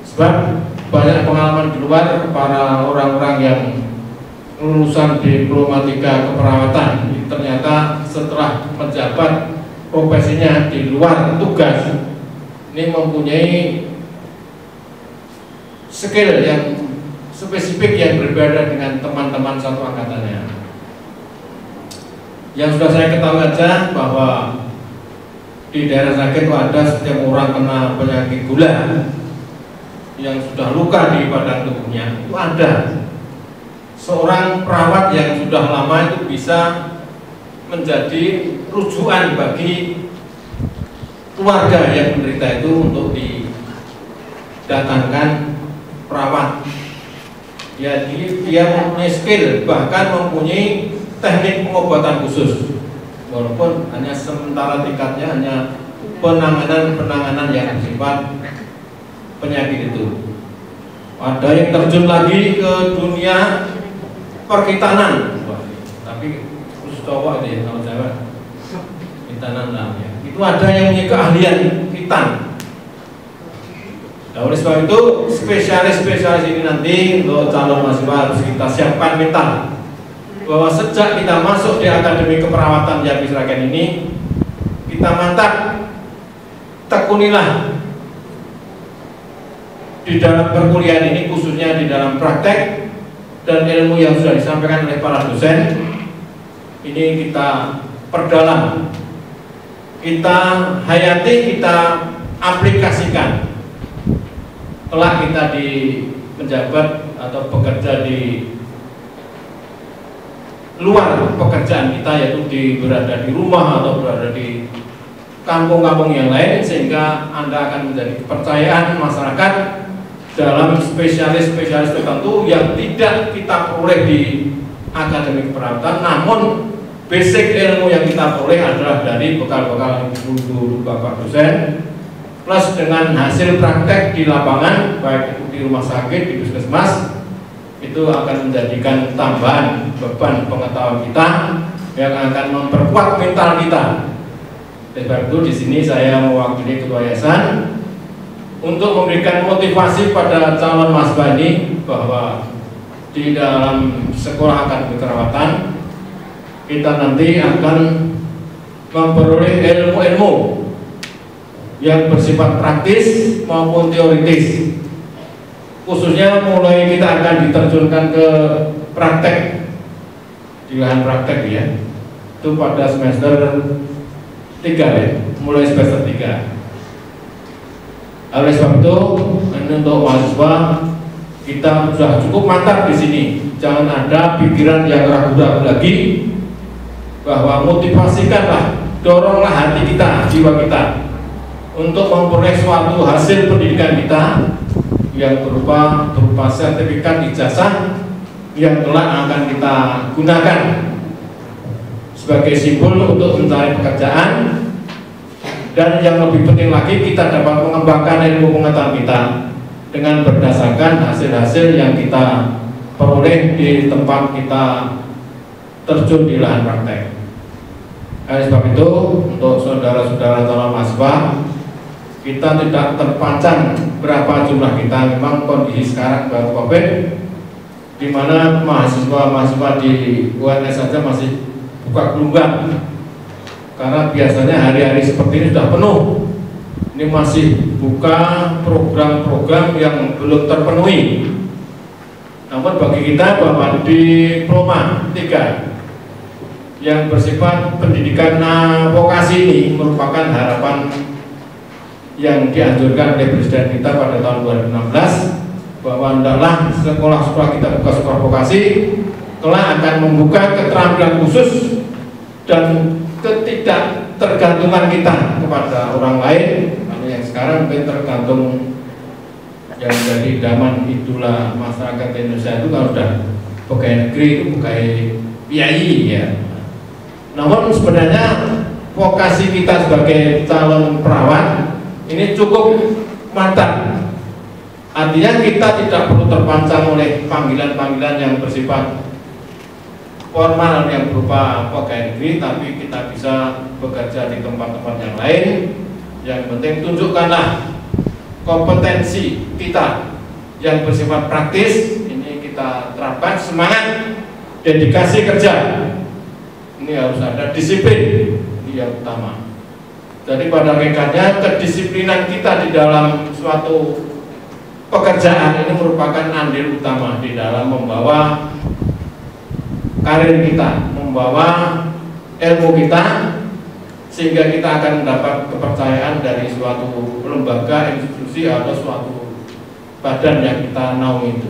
Sebab banyak pengalaman di luar para orang-orang yang lulusan diplomatika keperawatan ternyata setelah menjabat profesinya di luar tugas ini mempunyai skill yang spesifik yang berbeda dengan teman-teman satu angkatannya. Yang sudah saya ketahui aja bahwa di daerah sakit ada setiap orang kena penyakit gula yang sudah luka di badan tubuhnya, itu ada seorang perawat yang sudah lama itu bisa menjadi rujukan bagi keluarga yang menderita itu untuk didatangkan perawat. Ya, dia mempunyai skill, bahkan mempunyai teknik pengobatan khusus, walaupun hanya sementara tingkatnya hanya penanganan yang bersifat penyakit itu. Ada yang terjun lagi ke dunia perkitanan, tapi khusus cowok itu ya, kalau cewek kitanan lah ya. Itu ada yang punya keahlian kitan. Nah, oleh sebab itu spesialis-spesialis ini nanti untuk calon mahasiswa harus kita siapkan mental bahwa sejak kita masuk di Akademi Keperawatan Yapi Sragen ini kita mantap, tekunilah di dalam perkuliahan ini, khususnya di dalam praktek dan ilmu yang sudah disampaikan oleh para dosen ini kita perdalam, kita hayati, kita aplikasikan. Telah kita di menjabat atau bekerja di luar pekerjaan kita, yaitu berada di rumah atau berada di kampung-kampung yang lain, sehingga Anda akan menjadi kepercayaan masyarakat dalam spesialis-spesialis tertentu yang tidak kita peroleh di Akademi Keperawatan, namun basic ilmu yang kita peroleh adalah dari bekal-bekal guru Bapak dosen plus dengan hasil praktek di lapangan, baik itu di rumah sakit, di puskesmas. Itu akan menjadikan tambahan beban pengetahuan kita yang akan memperkuat mental kita. Sebab itu di sini saya mewakili ketua yayasan untuk memberikan motivasi pada calon mahasiswa ini bahwa di dalam sekolah akademi keperawatan kita nanti akan memperoleh ilmu-ilmu yang bersifat praktis maupun teoritis. Khususnya mulai kita akan diterjunkan ke praktek di lahan praktek ya. Itu pada semester 3 3 ya, mulai semester 3. Oleh sebab itu, ini untuk mahasiswa kita sudah cukup mantap di sini. Jangan ada pikiran yang ragu-ragu lagi, bahwa motivasikanlah, doronglah hati kita, jiwa kita untuk memperoleh suatu hasil pendidikan kita yang berupa sertifikat ijazah yang kelak akan kita gunakan sebagai simbol untuk mencari pekerjaan, dan yang lebih penting lagi kita dapat mengembangkan ilmu pengetahuan kita dengan berdasarkan hasil-hasil yang kita peroleh di tempat kita terjun di lahan praktek. Oleh sebab itu, untuk saudara-saudara calon mahasiswa, kita tidak terpancang berapa jumlah kita. Memang kondisi sekarang baru COVID, di mana mahasiswa-mahasiswa di UNS saja masih buka gelombang, karena biasanya hari-hari seperti ini sudah penuh. Ini masih buka program-program yang belum terpenuhi. Namun bagi kita bahwa diploma 3 yang bersifat pendidikan vokasi ini merupakan harapan yang dianjurkan oleh Presiden kita pada tahun 2016, bahwa hendaklah sekolah-sekolah kita buka sekolah vokasi kelak akan membuka keterampilan khusus dan ketidaktergantungan kita kepada orang lain. Kalau yang sekarang mungkin tergantung, yang menjadi idaman idola masyarakat Indonesia itu kalau sudah pegawai negeri itu pegawai PII ya. Namun sebenarnya vokasi kita sebagai calon perawat ini cukup mantap. Artinya kita tidak perlu terpancang oleh panggilan-panggilan yang bersifat formal yang berupa pegawai negeri, tapi kita bisa bekerja di tempat-tempat yang lain. Yang penting tunjukkanlah kompetensi kita yang bersifat praktis. Ini kita terapkan semangat, dedikasi kerja. Ini harus ada disiplin, ini yang utama. Jadi pada hakikatnya kedisiplinan kita di dalam suatu pekerjaan ini merupakan andil utama di dalam membawa karir kita, membawa ilmu kita, sehingga kita akan mendapat kepercayaan dari suatu lembaga, institusi atau suatu badan yang kita naungi itu.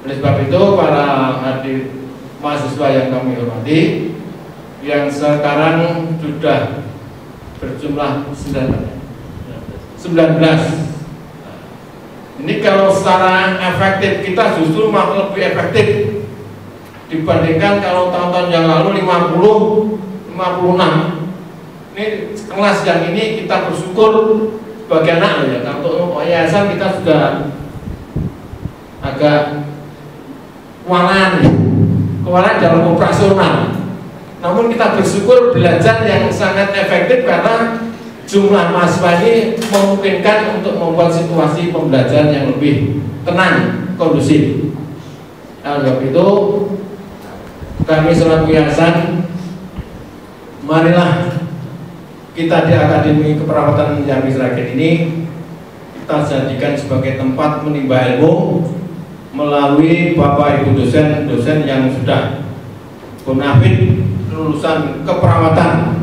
Oleh sebab itu, para hadir mahasiswa yang kami hormati, yang sekarang sudah berjumlah 19. Ini kalau secara efektif kita justru malah lebih efektif dibandingkan kalau tahun-tahun yang lalu 50, 56. Ini kelas yang ini kita bersyukur sebagai anak ya. Untuk yayasan kita sudah agak kewalahan dalam operasional. Namun kita bersyukur belajar yang sangat efektif karena jumlah mahasiswa ini memungkinkan untuk membuat situasi pembelajaran yang lebih tenang, kondusif. Oleh itu, kami selaku yayasan, marilah kita di Akademi Keperawatan Jambi Sragen ini kita jadikan sebagai tempat menimba ilmu melalui Bapak Ibu dosen yang sudah bonafit lulusan keperawatan.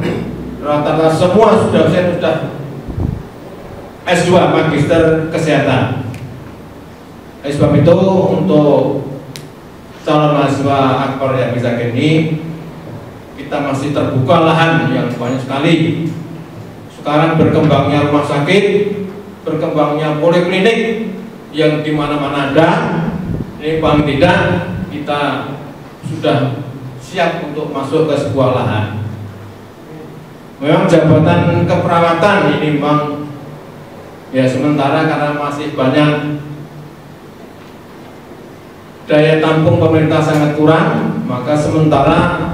Rata-rata semua sudah S2 Magister Kesehatan. Oleh sebab itu, untuk calon mahasiswa Akbar Jambi Sragen ini kita masih terbuka lahan yang banyak sekali. Sekarang berkembangnya rumah sakit, berkembangnya poliklinik yang di mana-mana ada. Ini paling tidak kita sudah siap untuk masuk ke sebuah lahan. Memang jabatan keperawatan ini memang ya sementara karena masih banyak daya tampung pemerintah sangat kurang, maka sementara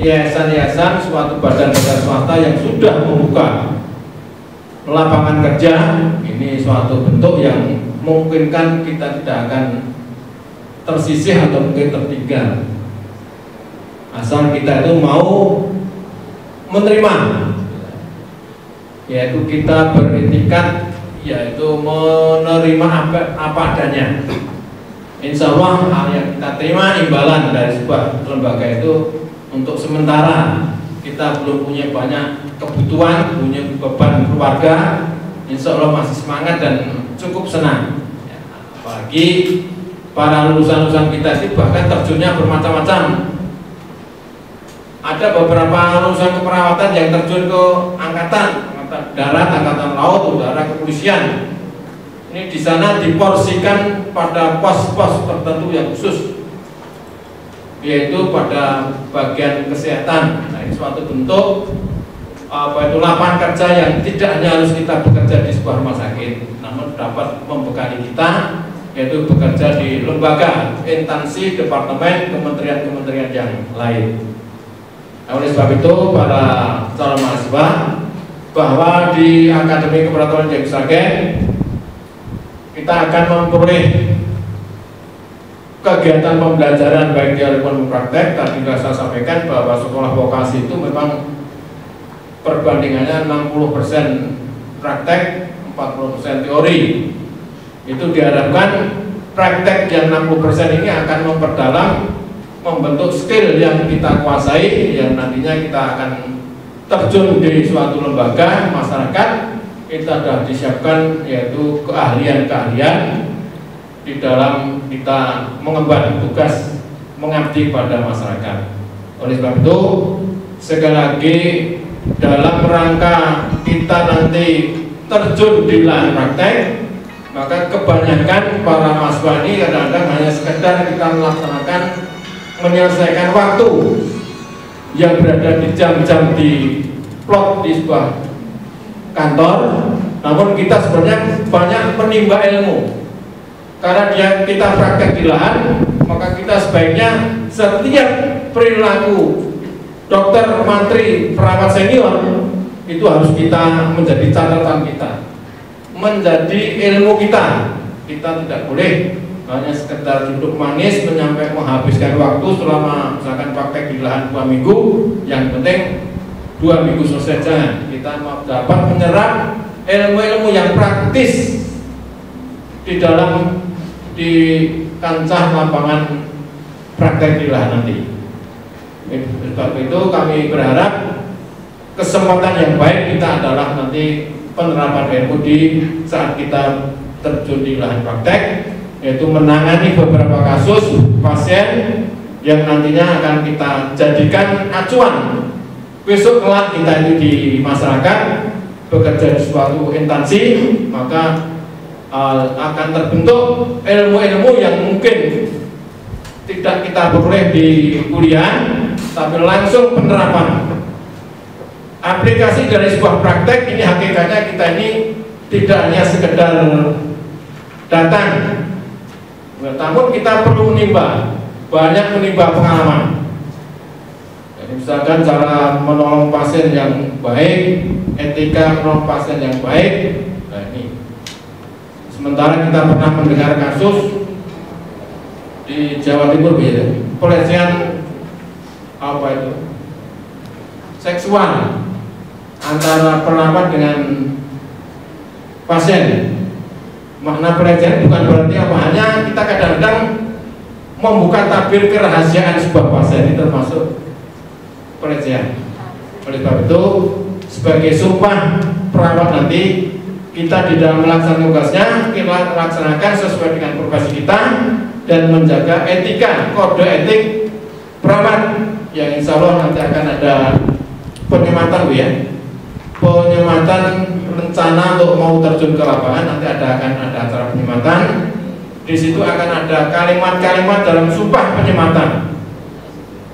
yayasan-yayasan suatu badan swasta yang sudah membuka lapangan kerja, ini suatu bentuk yang memungkinkan kita tidak akan tersisih atau mungkin tertinggal, asal kita itu mau menerima, yaitu kita beretikat, yaitu menerima apa adanya. Insya Allah hal yang kita terima imbalan dari sebuah lembaga itu untuk sementara kita belum punya banyak kebutuhan, punya beban keluarga, insya Allah masih semangat dan cukup senang. Apalagi para lulusan-lulusan kita itu bahkan terjunnya bermacam-macam. Ada beberapa lulusan keperawatan yang terjun ke angkatan darat, angkatan laut, udara, kepolisian. Ini di sana diporsikan pada pos-pos tertentu yang khusus, yaitu pada bagian kesehatan. Nah, ini suatu bentuk lapangan kerja yang tidak hanya harus kita bekerja di sebuah rumah sakit, namun dapat membekali kita, yaitu bekerja di lembaga, instansi, departemen, kementerian-kementerian yang lain. Nah, oleh sebab itu para calon mahasiswa, bahwa di Akademi Keperawatan Jagung Sragen kita akan memperoleh kegiatan pembelajaran baik teori maupun praktek. Tadi saya sampaikan bahwa sekolah vokasi itu memang perbandingannya 60% praktek, 40% teori. Itu diharapkan praktek yang 60% ini akan memperdalam, membentuk skill yang kita kuasai, yang nantinya kita akan terjun di suatu lembaga masyarakat. Kita sudah disiapkan yaitu keahlian-keahlian di dalam kita mengemban tugas mengabdi pada masyarakat. Oleh sebab itu, sekali lagi dalam rangka kita nanti terjun di lahan praktek, maka kebanyakan para mahasiswa ini kadang-kadang hanya sekedar kita melaksanakan menyelesaikan waktu yang berada di jam-jam di plot di sebuah kantor, namun kita sebenarnya banyak menimba ilmu. Karena kita praktek di lahan, maka kita sebaiknya setiap perilaku dokter, mantri, perawat senior itu harus kita menjadi catatan kita, menjadi ilmu kita. Kita tidak boleh hanya sekedar duduk manis menghabiskan waktu selama misalkan praktek di lahan 2 minggu, yang penting 2 minggu selesai. Jangan, kita dapat menyerap ilmu-ilmu yang praktis di kancah lapangan praktek di lahan nanti. Sebab itu kami berharap kesempatan yang baik kita adalah nanti penerapan ilmu di saat kita terjun di lahan praktek, yaitu menangani beberapa kasus pasien yang nantinya akan kita jadikan acuan. Besok kelak kita itu di masyarakat bekerja di suatu instansi, maka akan terbentuk ilmu-ilmu yang mungkin tidak kita peroleh di kuliah, tapi langsung penerapan. Aplikasi dari sebuah praktek ini hakikatnya kita ini tidak hanya sekedar datang, namun kita perlu menimba, banyak menimba pengalaman. Misalkan cara menolong pasien yang baik, etika menolong pasien yang baik. Nah, ini sementara kita pernah mendengar kasus di Jawa Timur, pelecehan seksual antara perawat dengan pasien. Makna pelecehan bukan berarti apa, hanya kita kadang-kadang membuka tabir kerahasiaan sebuah pasien, ini termasuk pelecehan. Oleh sebab itu, sebagai sumpah perawat nanti, kita di dalam melaksanakan tugasnya, kita laksanakan sesuai dengan profesi kita dan menjaga etika, kode etik perawat, yang insya Allah nanti akan ada penyematan, Bu, ya, penyematan rencana untuk mau terjun ke lapangan. Nanti akan ada acara penyematan. Di situ akan ada kalimat-kalimat dalam sumpah penyematan.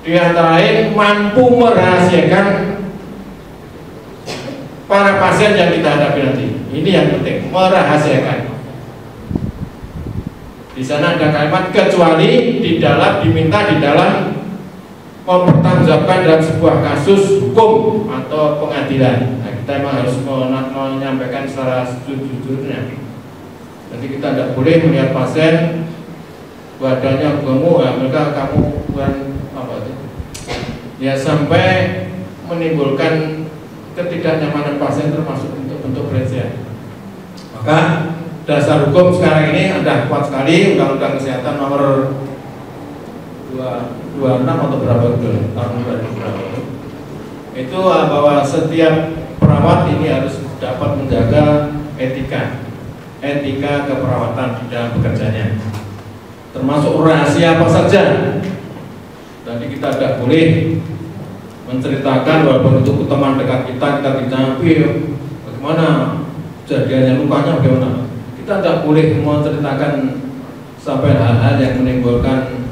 Di antara lain mampu merahasiakan para pasien yang kita hadapi nanti. Ini yang penting, merahasiakan. Di sana ada kalimat kecuali diminta di dalam mempertanggungjawabkan dalam sebuah kasus hukum atau pengadilan. Nah, kita memang harus menyampaikan secara sejujurnya. Jadi kita tidak boleh melihat pasien badannya gemuk, ya, mereka kamu bukan apa itu, ya, sampai menimbulkan ketidaknyamanan pasien, termasuk bentuk pelecehan. Maka dasar hukum sekarang ini ada kuat sekali, Undang-Undang Kesehatan nomor 26 atau berapa itu tahun 2000 berapa itu. itu bahwa setiap perawat ini harus dapat menjaga etika keperawatan di dalam bekerjanya, termasuk rahasia apa saja. Jadi kita tidak boleh menceritakan walaupun itu teman dekat kita ditanya bagaimana kejadiannya, lukanya bagaimana. Kita tidak boleh menceritakan sampai hal-hal yang menimbulkan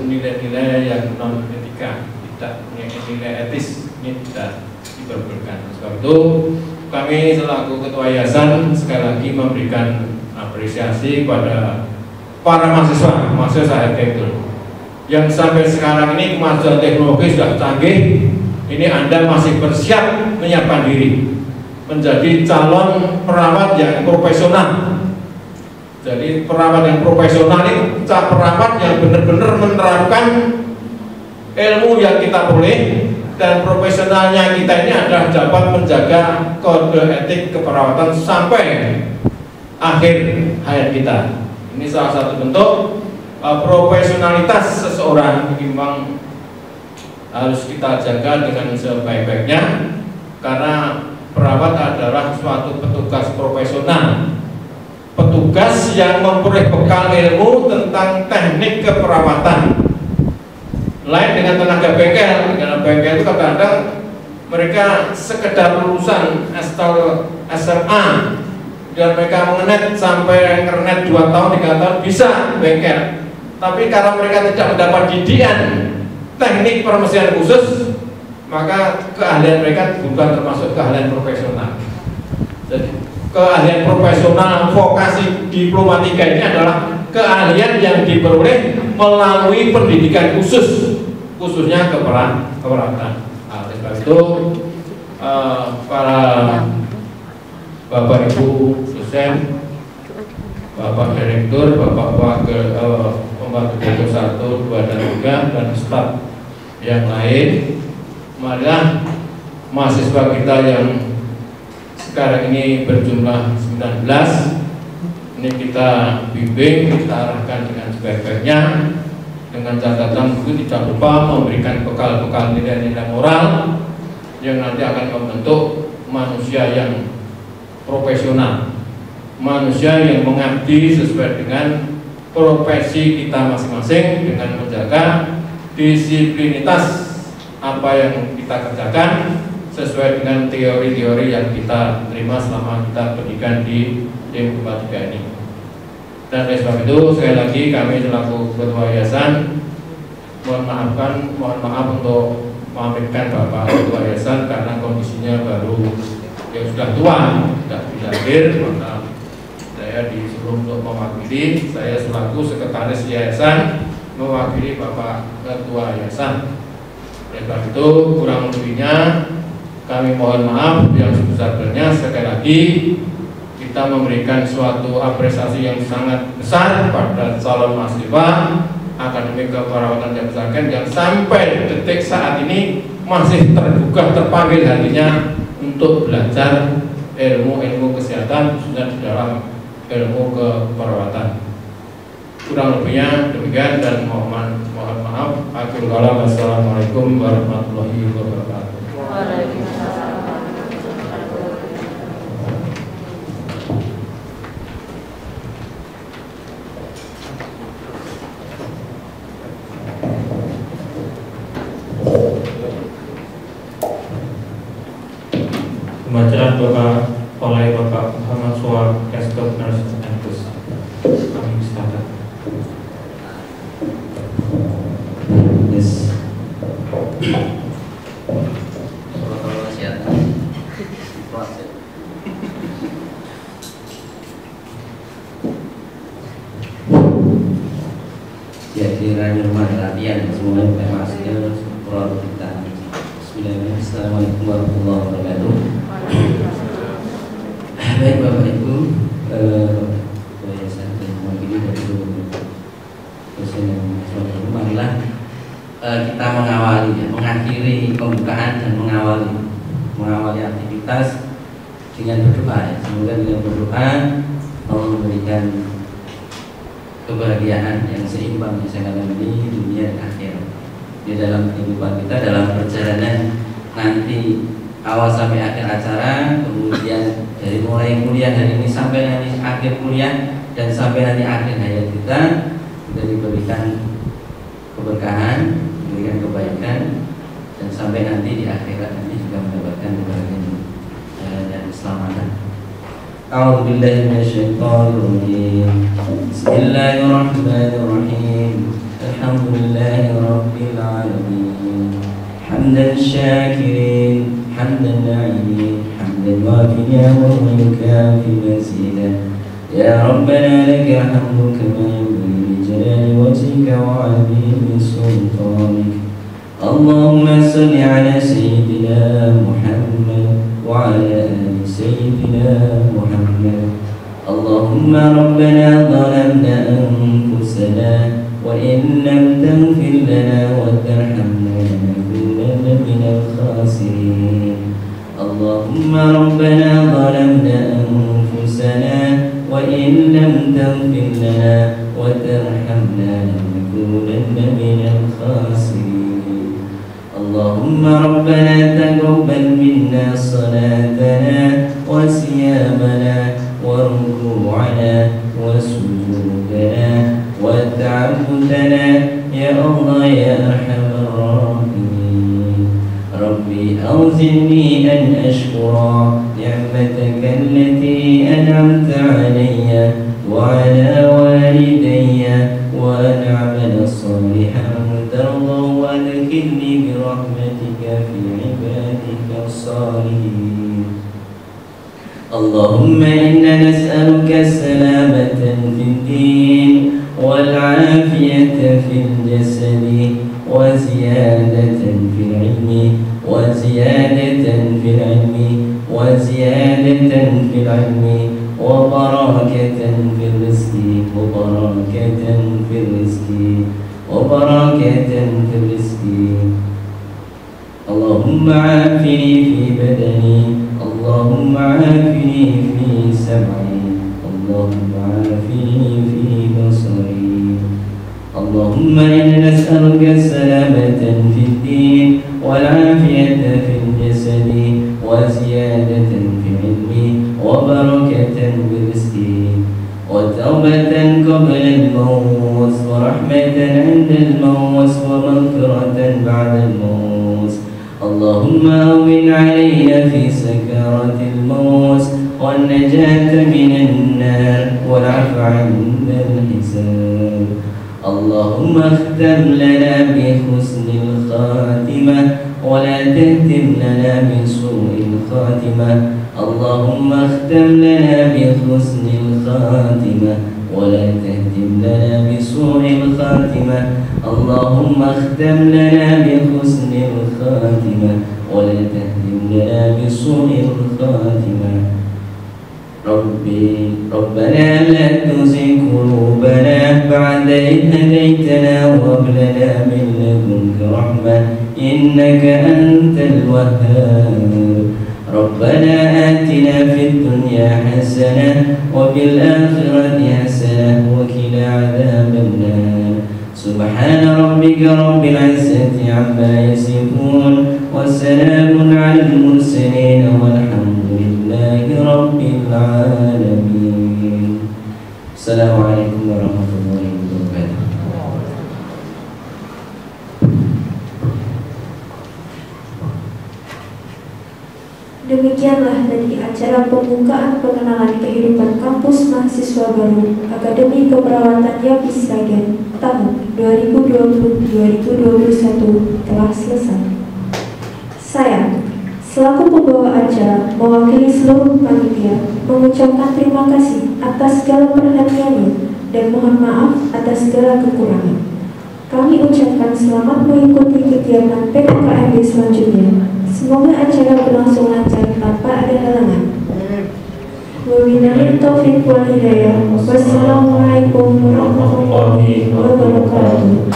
nilai-nilai yang non etika, tidak nilai etis, ini tidak diperbolehkan. Sebab itu kami selaku ketua yayasan sekali lagi memberikan apresiasi kepada para mahasiswa arsitektur yang sampai sekarang ini kemajuan teknologi sudah canggih. Ini Anda masih bersiap menyiapkan diri menjadi calon perawat yang profesional. Jadi perawat yang profesional itu perawat yang benar-benar menerapkan ilmu yang kita boleh, dan profesionalnya kita ini adalah dapat menjaga kode etik keperawatan sampai akhir hayat kita. Ini salah satu bentuk profesionalitas seseorang ini memang harus kita jaga dengan sebaik-baiknya, karena perawat adalah suatu petugas profesional, petugas yang memperoleh bekal ilmu tentang teknik keperawatan. Lain dengan tenaga bengkel. Tenaga bengkel itu kadang-kadang mereka sekedar lulusan SMA dan mereka mengenet sampai ngernet 2 tahun 3 tahun bisa bengkel, tapi karena mereka tidak mendapat didikan teknik permesinan khusus, maka keahlian mereka bukan termasuk keahlian profesional. Jadi keahlian profesional vokasi diplomatika ini adalah keahlian yang diperoleh melalui pendidikan khususnya keperawatan. Oleh sebab itu para Bapak Ibu dosen, Bapak Direktur, Bapak Pembantu Direktur 1, 2, dan 3 dan staf yang lain, marilah mahasiswa kita yang sekarang ini berjumlah 19 ini kita bimbing, kita arahkan dengan sebaik-baiknya, dengan catatan itu tidak lupa memberikan bekal-bekal nilai-nilai moral yang nanti akan membentuk manusia yang profesional, manusia yang mengabdi sesuai dengan profesi kita masing-masing, dengan menjaga disiplinitas apa yang kita kerjakan sesuai dengan teori-teori yang kita terima selama kita pendidikan di Informatika ini. Dan oleh sebab itu sekali lagi kami selaku ketua yayasan mohon maaf untuk memaafkan Bapak Ketua Yayasan karena kondisinya baru sudah tua, tidak bisa hadir, maka saya disuruh untuk mewakili. Saya selaku sekretaris yayasan mewakili Bapak Ketua Yayasan. Oleh sebab itu kurang lebihnya kami mohon maaf yang sebesar-besarnya. Sekali lagi kita memberikan suatu apresiasi yang sangat besar pada calon mahasiswa akademik keperawatan yang besarkan yang sampai detik saat ini masih tergugah terpanggil hatinya untuk belajar ilmu kesehatan khususnya di dalam ilmu keperawatan. Kurang lebihnya demikian dan mohon maaf. Akhirul kalam, wassalamualaikum warahmatullahi wabarakatuh. Waalaikumsalam. Pembacaan doa oleh Bapak Muhammad Suwar, Escort Nurse and Kus. Kami silakan. Yes. Jadi rumah latihan semuanya pakai masker, produk kita. Bismillahirrahmanirrahim. Assalamualaikum warahmatullahi wabarakatuh. Baik Bapak Ibu, saya mewakili dari dosen yang marilah kita mengakhiri pembukaan dan mengawali aktivitas dengan berdoa. Semoga dengan berdoa Allah memberikan kebahagiaan yang seimbang yang saya katakan ini dunia dan akhirat di dalam kehidupan kita dalam perjalanan nanti awal sampai akhir acara, kemudian dari mulai kuliah hari ini sampai nanti akhir kuliah dan sampai nanti akhir hayat kita diberikan keberkahan, diberikan kebaikan, dan sampai nanti di akhirat nanti juga mendapatkan kebahagiaan dan keselamatan. A'udzubillahi minasyaitonirrajim. Bismillahirrahmanirrahim. Alhamdulillahi rabbil alamin. Hamdan syakirin, hamdan na'imin, hamdan wafiyan wa yukafi mazidah. Ya Rabbana lakal hamdu kama yanbaghi li jalali wajhika wa 'azimi sultanik. Allahumma salli ala sayyidina Muhammad wa ala ali sayyidina Muhammad. Allahumma rabbana zalamna anfusana wa in lam taghfir lana wa tarhamna lanakunanna minal khasirin. Allahumma rabbana zalamna anfusana wa in lam taghfir lana wa tarhamna lanakunanna minal khasirin. Allahumma rabbana taqabbal minna salatana wa siyamana wa ruku'ana wa sujudana wa ta'abbudana ya Allah ya arhamar rahimin. Rabbi awzini an ashkura ni'mataka allati an'amta alayya wa ala walidayya wa an a'mala salihan tardahu wa adkhilni bi rahmatika fi ibadika as-salihin. Allahumma inna nas'aluka salamatan fid din wal 'afiyata fil jasadi wa ziyadatan fil 'ilmi wa ziyadatan fil 'ilmi wa ziyadatan fil 'ilmi wa barakatan fil rizqi wa barakatan fil rizqi wa barakatan fil rizqi. Allahumma 'afini fi badani, Allahumma 'afini fi sam'i, Allahumma 'afini fi basari. Allahumma inna nas'aluka salamatan fid din wal 'afiyata fil jasadi wa ziyadatan fil 'ilmi wa barakatan fil rizqi wa tawbatan qabla al-maut wa rahmatan 'inda al-maut wa maghfiratan ba'da al-maut. Allahumma awwin 'alayna fi sakaratil maut wan najata minan nar wal 'afwa 'inda al-hisab. Allahumma akhtam lana bi husnil khatimah wa la tahtim lana bi su'il khatimah. Allahumma akhtam lana bi husnil khatimah wa la tahtim lana bi su'il khatimah. Allahumma akhtam lana bi husnil khatimah wa la tahtim lana bi su'il khatimah. Rabbana la tuzigh qulubana ba'da idh hadaytana wa hab lana min ladunka rahmah innaka antal wahhab. Rabbana atina fid dunya hasanah wa fil akhirati hasanah wa qina adzaban nar. Subhana rabbika rabbil izzati amma yasifun wa salamun 'alal mursalin walhamdulillahi rabbil alamin. Assalamualaikum warahmatullahi wabarakatuh. Demikianlah tadi acara pembukaan pengenalan kehidupan kampus mahasiswa baru Akademi Keperawatan Yapis Sragen tahun 2020-2021 telah selesai. Saya, selaku pembawa acara mewakili seluruh panitia, mengucapkan terima kasih atas segala perhatiannya dan mohon maaf atas segala kekurangan. Kami ucapkan selamat mengikuti kegiatan PKKMB selanjutnya. Semoga acara berlangsung lancar tanpa ada halangan. Wabillahi taufiq wal hidayah. Wassalamualaikum warahmatullahi wabarakatuh.